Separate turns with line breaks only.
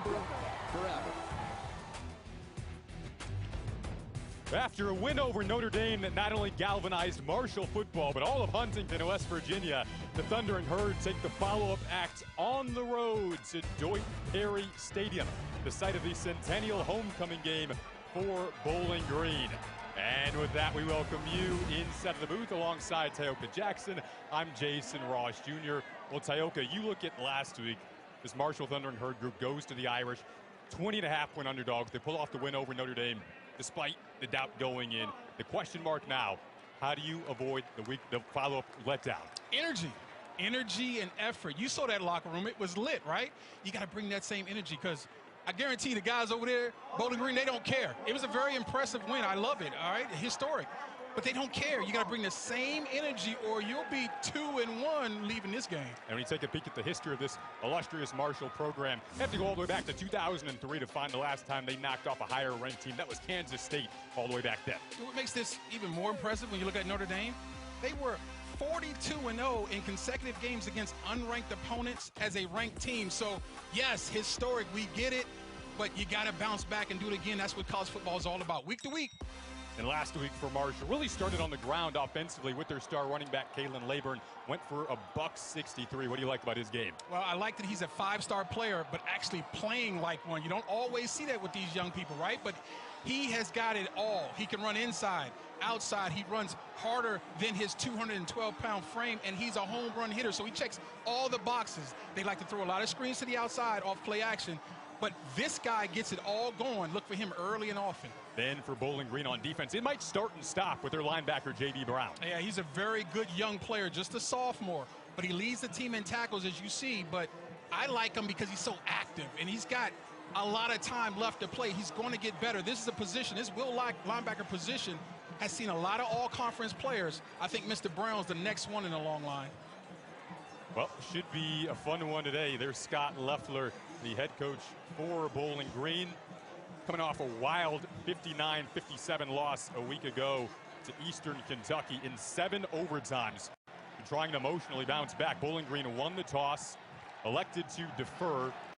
Zebra forever.
After a win over Notre Dame that not only galvanized Marshall football, but all of Huntington and West Virginia, the Thunder and Herd take the follow-up act on the road to Deutsch Perry Stadium, the site of the Centennial Homecoming game for Bowling Green. And with that, we welcome you inside of the booth alongside Tyoka Jackson. I'm Jason Ross Jr. Well, Tyoka, you look at last week, this Marshall Thunder and Herd group goes to the Irish, 20.5-point underdogs. They pull off the win over Notre Dame, despite the doubt going in. The question mark now, how do you avoid the follow-up letdown?
Energy and effort. You saw that locker room. It was lit, right? You got to bring that same energy, because I guarantee the guys over there, Bowling Green, they don't care. It was a very impressive win. I love it, all right? Historic. But they don't care. You got to bring the same energy or you'll be 2-1 leaving this game. And
when you take a peek at the history of this illustrious Marshall program, you have to go all the way back to 2003 to find the last time they knocked off a higher-ranked team. That was Kansas State all the way back then.
What makes this even more impressive when you look at Notre Dame, they were 42-0 in consecutive games against unranked opponents as a ranked team. So, yes, historic, we get it, but you got to bounce back and do it again. That's what college football is all about, week to week.
And last week for Marshall, really started on the ground offensively with their star running back, Kalen Layburn, went for a $163. What do you like about his game?
Well, I like that he's a five-star player, but actually playing like one. You don't always see that with these young people, right? But he has got it all. He can run inside, outside. He runs harder than his 212-pound frame, and he's a home run hitter. So he checks all the boxes. They like to throw a lot of screens to the outside off play action. But this guy gets it all going. Look for him early and often.
Then for Bowling Green on defense, it might start and stop with their linebacker, J.B. Brown.
Yeah, he's a very good young player, just a sophomore. But he leads the team in tackles, as you see. But I like him because he's so active, and he's got a lot of time left to play. He's going to get better. This is a position, this will linebacker position has seen a lot of all-conference players. I think Mr. Brown's the next one in the long line.
Well, should be a fun one today. There's Scott Loeffler, the head coach for Bowling Green, coming off a wild 59-57 loss a week ago to Eastern Kentucky in 7 overtimes. Trying to emotionally bounce back. Bowling Green won the toss, elected to defer.